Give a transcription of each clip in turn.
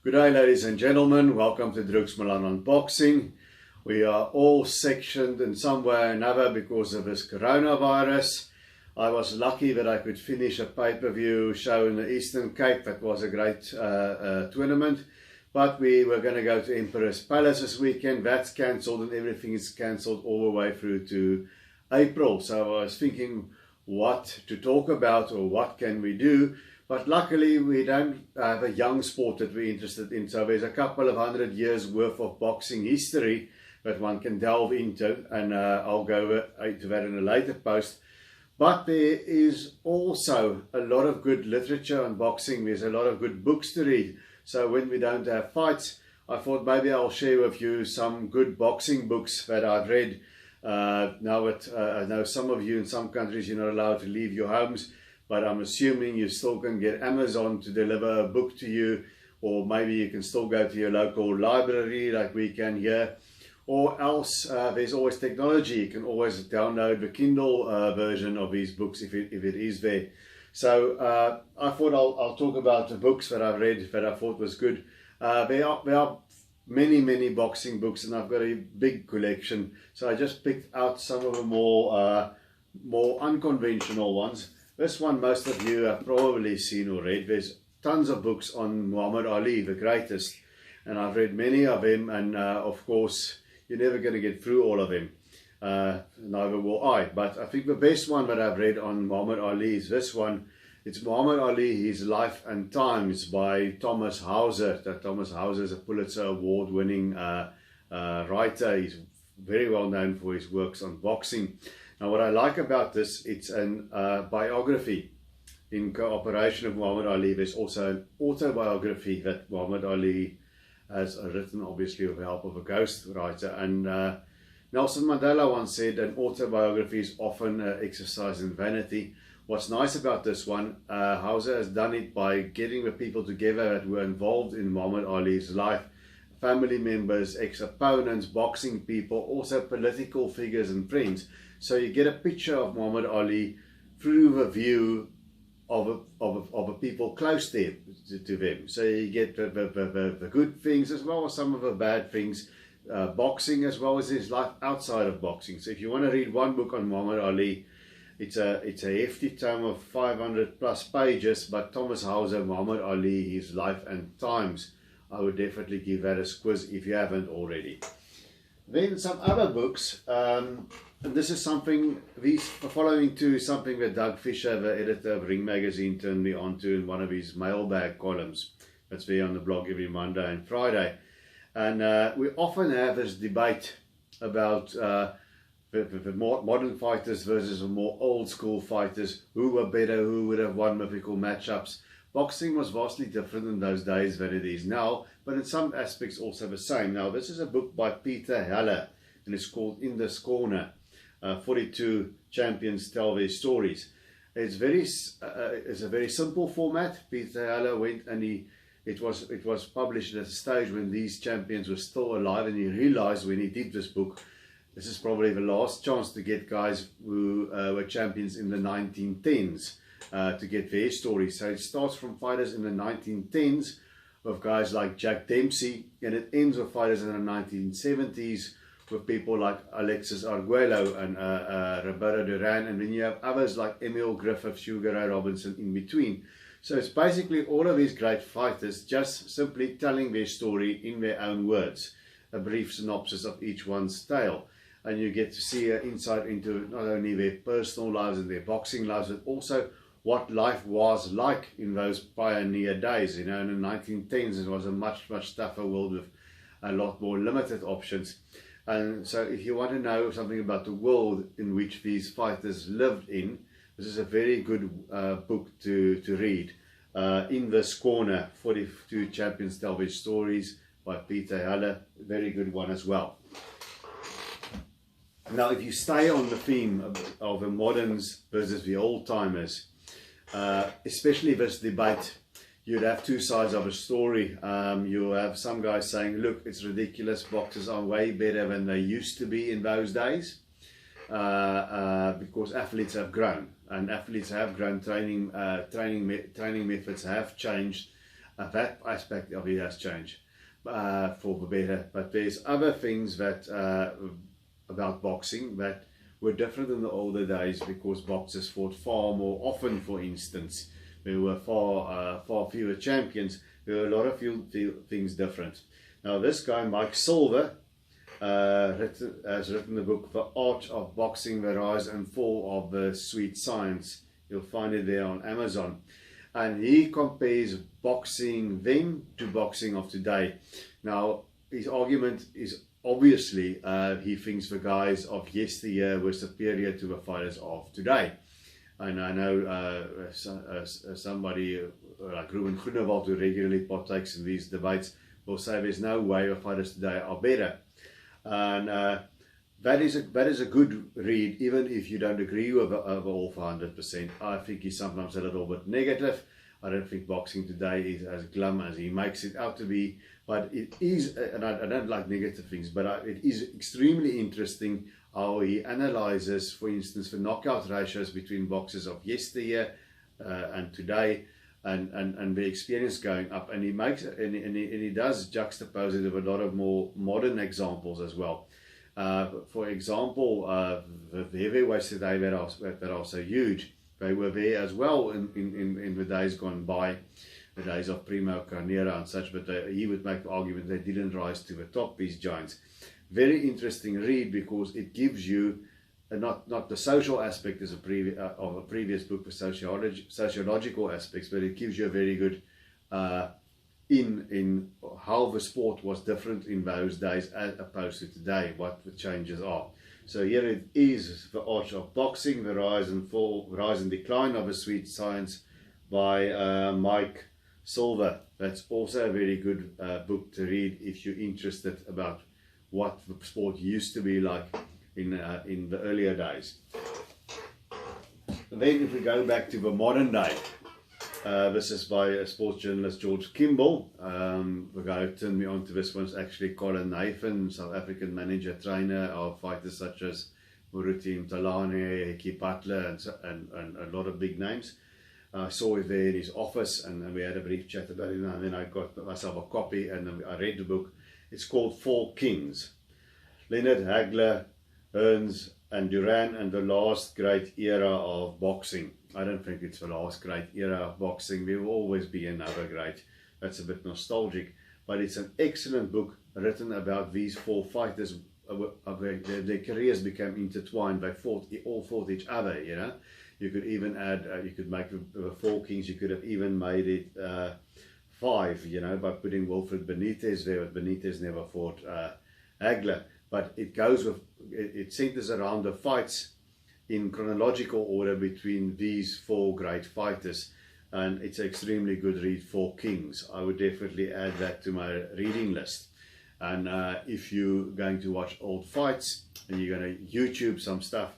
Good day, ladies and gentlemen. Welcome to Druk's Milan Unboxing. We are all sectioned in some way or another because of this coronavirus. I was lucky that I could finish a pay-per-view show in the Eastern Cape. That was a great tournament. But we were going to go to Emperor's Palace this weekend. That's cancelled and everything is cancelled all the way through to April. So I was thinking what to talk about or what can we do. But luckily we don't have a young sport that we're interested in. So there's a couple of 100 years worth of boxing history that one can delve into. And I'll go into that in a later post. But there is also a lot of good literature on boxing. There's a lot of good books to read. So when we don't have fights, I thought maybe I'll share with you some good boxing books that I've read. Now that I know some of you in some countries you're not allowed to leave your homes. But I'm assuming you still can get Amazon to deliver a book to you, or maybe you can still go to your local library like we can here, or else there's always technology. You can always download the Kindle version of these books if it is there. So I thought I'll talk about the books that I've read that I thought was good. There are many boxing books, and I've got a big collection. So I just picked out some of the more unconventional ones. This one most of you have probably seen or read. There's tons of books on Muhammad Ali, the greatest, and I've read many of them, and of course you're never going to get through all of them, neither will I. But I think the best one that I've read on Muhammad Ali is this one. It's Muhammad Ali, His Life and Times by Thomas Hauser. Thomas Hauser is a Pulitzer Award winning writer. He's very well known for his works on boxing. Now what I like about this, it's an biography in cooperation with Muhammad Ali. There's also an autobiography that Muhammad Ali has written, obviously with the help of a ghost writer. And Nelson Mandela once said an autobiography is often an exercise in vanity. What's nice about this one, Hauser has done it by getting the people together that were involved in Muhammad Ali's life. Family members, ex-opponents, boxing people, also political figures and friends. So you get a picture of Muhammad Ali through the view of people close to them. So you get the good things as well as some of the bad things, boxing as well as his life outside of boxing. So if you want to read one book on Muhammad Ali, it's a hefty tome of 500 plus pages, but Thomas Hauser, Muhammad Ali, His Life and Times. I would definitely give that a squiz if you haven't already. Then some other books, and this is something, the following two is something that Doug Fisher, the editor of Ring Magazine, turned me on to in one of his mailbag columns. That's there on the blog every Monday and Friday. And we often have this debate about the more modern fighters versus the more old school fighters. Who were better, who would have won mythical matchups. Boxing was vastly different in those days than it is now, but in some aspects also the same. Now this is a book by Peter Heller, and it's called In This Corner. 42 champions tell their stories. It's a very simple format. Peter Heller went and it was published at a stage when these champions were still alive, and he realized when he did this book, this is probably the last chance to get guys who were champions in the 1910s to get their stories. So it starts from fighters in the 1910s with guys like Jack Dempsey, and it ends with fighters in the 1970s with people like Alexis Arguello and Roberto Duran, and then you have others like Emil Griffith, Sugar Ray Robinson in between. So it's basically all of these great fighters just simply telling their story in their own words, a brief synopsis of each one's tale. And you get to see an insight into not only their personal lives and their boxing lives, but also what life was like in those pioneer days. You know, in the 1910s, it was a much tougher world with a lot more limited options. And so if you want to know something about the world in which these fighters lived in, this is a very good book to read. In This Corner, 42 Champions Tell Their Stories by Peter Heller. Very good one as well. Now if you stay on the theme of the moderns versus the old timers, especially this debate, you'd have two sides of a story. You'll have some guys saying, look, it's ridiculous, boxers are way better than they used to be in those days, because athletes have grown, and athletes have grown, training methods have changed, that aspect of it has changed for the better. But there's other things that about boxing that were different in the older days, because boxers fought far more often. For instance, there were far fewer champions. There were a lot of things different. Now this guy, Mike Silver, has written the book The Art of Boxing, The Rise and Fall of the Sweet Science. You'll find it there on Amazon. And he compares boxing then to boxing of today. Now his argument is obviously he thinks the guys of yesteryear were superior to the fighters of today. And I know somebody like Ruben Groenewald, who regularly partakes in these debates, will say there's no way the fighters today are better. And that is a good read, even if you don't agree with all for 100%. I think he's sometimes a little bit negative. I don't think boxing today is as glum as he makes it out to be, but it is, and I don't like negative things, but it is extremely interesting how he analyzes, for instance, the knockout ratios between boxers of yesteryear and today, and the experience going up, and he makes and he does juxtapose it with a lot of more modern examples as well. For example, the heavyweights today that are so huge, they were there as well in the days gone by, the days of Primo Carnera and such, but he would make the argument they didn't rise to the top, these giants. Very interesting read, because it gives you not the social aspect as of a previous book, with sociological aspects, but it gives you a very good in how the sport was different in those days as opposed to today, what the changes are. So here it is, The Art of Boxing, The Rise and Decline of a Sweet Science by Mike Silver. That's also a very good book to read if you're interested about what the sport used to be like in the earlier days. And then if we go back to the modern day, this is by sports journalist George Kimball. The guy who turned me on to this one is actually Colin Nathan, South African manager, trainer of fighters such as Muruti Mtalane, Hickey Butler, and a lot of big names. I saw it there in his office, and we had a brief chat about it, and then I got myself a copy and I read the book. It's called Four Kings: Leonard, Hagler, Hearns and Duran, and the last great era of boxing. I don't think it's the last great era of boxing. There will always be another great. That's a bit nostalgic, but it's an excellent book written about these four fighters. Their careers became intertwined. They all fought each other, you know. You could even add, you could make the Four Kings, you could have even made it 5, you know, by putting Wilfred Benitez there, but Benitez never fought Hagler. But it goes with, it centers around the fights in chronological order between these 4 great fighters, and it's an extremely good read. Four Kings. I would definitely add that to my reading list. And if you're going to watch old fights and you're going to YouTube some stuff,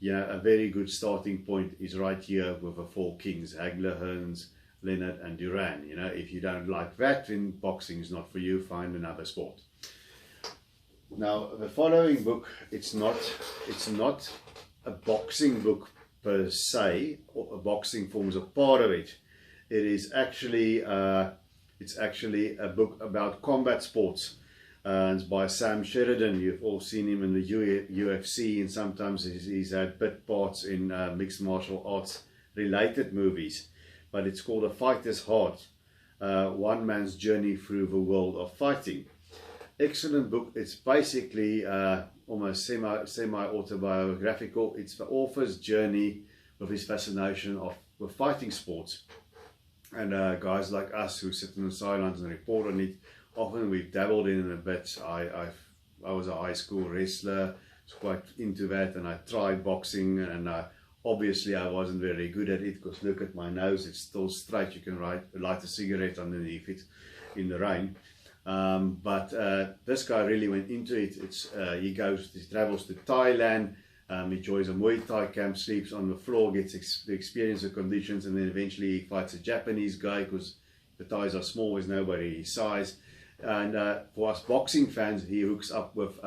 you know, a very good starting point is right here with the Four Kings: Hagler, Hearns, Leonard and Duran. You know, if you don't like that, then boxing is not for you. Find another sport. Now, the following book, it's not a boxing book per se, or boxing forms a part of it. It is actually it's actually a book about combat sports. It's by Sam Sheridan. You've all seen him in the UFC, and sometimes he's had bit parts in mixed martial arts related movies. But it's called A Fighter's Heart, One Man's Journey Through the World of Fighting. Excellent book. It's basically almost semi-autobiographical. It's the author's journey with his fascination with fighting sports. And guys like us who sit on the sidelines and report on it, often we've dabbled in it a bit. I was a high school wrestler, was quite into that, and I tried boxing, and obviously I wasn't very good at it, because look at my nose, it's still straight. You can light a cigarette underneath it in the rain. But this guy really went into it. He travels to Thailand, he joins a Muay Thai camp, sleeps on the floor, gets the experience of conditions, and then eventually he fights a Japanese guy, because the Thais are small, there's nobody his size. And for us boxing fans, he hooks up with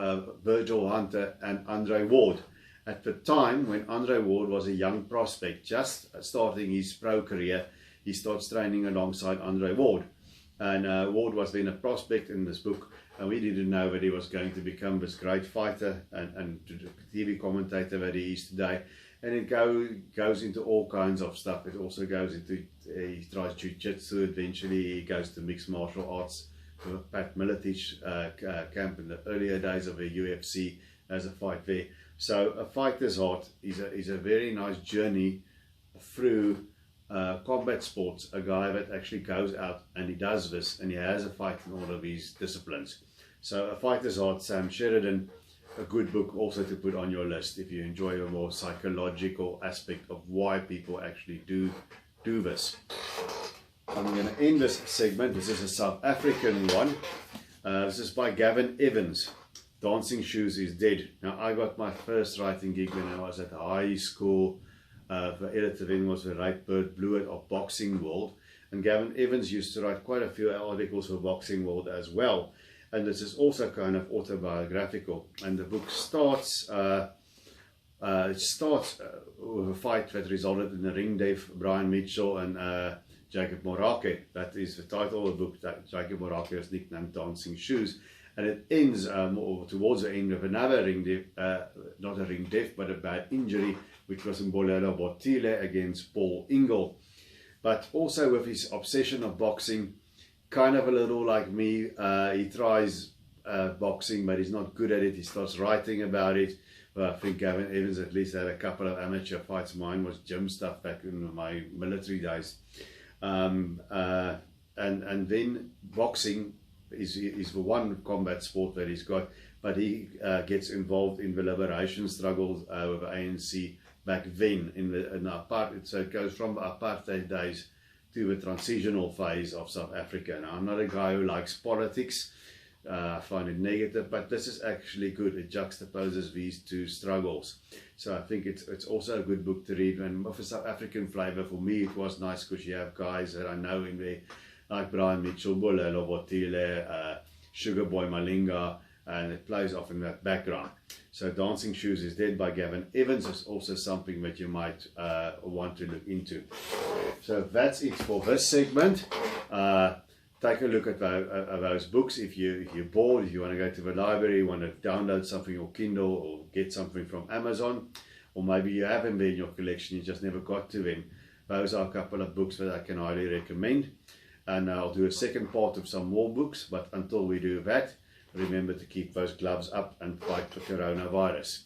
Virgil Hunter and Andre Ward. At the time when Andre Ward was a young prospect, just starting his pro career, he starts training alongside Andre Ward. And Ward was then a prospect in this book, and we didn't know that he was going to become this great fighter and TV commentator that he is today. And it goes into all kinds of stuff. It also goes into, he tries jiu-jitsu, eventually he goes to mixed martial arts with Pat Miletich camp in the earlier days of the UFC as a fight there. So A Fighter's Heart is a very nice journey through combat sports, a guy that actually goes out and he does this and he has a fight in all of these disciplines. So A Fighter's Heart, Sam Sheridan, a good book also to put on your list if you enjoy a more psychological aspect of why people actually do this. I'm going to end this segment. This is a South African one. This is by Gavin Evans. Dancing Shoes is Dead. Now, I got my first writing gig when I was at high school. The editor then was the Rightbird Bluet of Boxing World. And Gavin Evans used to write quite a few articles for Boxing World as well. And this is also kind of autobiographical. And the book starts, with a fight that resulted in a ring death, Brian Mitchell and Jacob Morake. That is the title of the book. That Jacob Morake is nicknamed Dancing Shoes. And it ends towards the end of another ring death, not a ring death, but a bad injury, which was in Mbolelo Botile against Paul Ingle. But also with his obsession of boxing, kind of a little like me, he tries boxing, but he's not good at it. He starts writing about it. Well, I think Gavin Evans at least had a couple of amateur fights. Mine was gym stuff back in my military days. And then boxing is the one combat sport that he's got, but he gets involved in the liberation struggles with the ANC back then in the apartheid. So it goes from apartheid days to the transitional phase of South Africa. Now, I'm not a guy who likes politics. I find it negative, but this is actually good. It juxtaposes these two struggles. So I think it's also a good book to read. And with a South African flavor, for me, it was nice because you have guys that I know in there, like Brian Mitchell, Mbolelo Botile, Sugar Boy Malinga, and it plays off in that background. So Dancing Shoes is Dead by Gavin Evans is also something that you might want to look into. So that's it for this segment. Take a look at those books. If you're bored, if you want to go to the library, you want to download something or Kindle or get something from Amazon, or maybe you have them there in your collection, you just never got to them. Those are a couple of books that I can highly recommend. And I'll do a second part of some more books, but until we do that, remember to keep those gloves up and fight the coronavirus.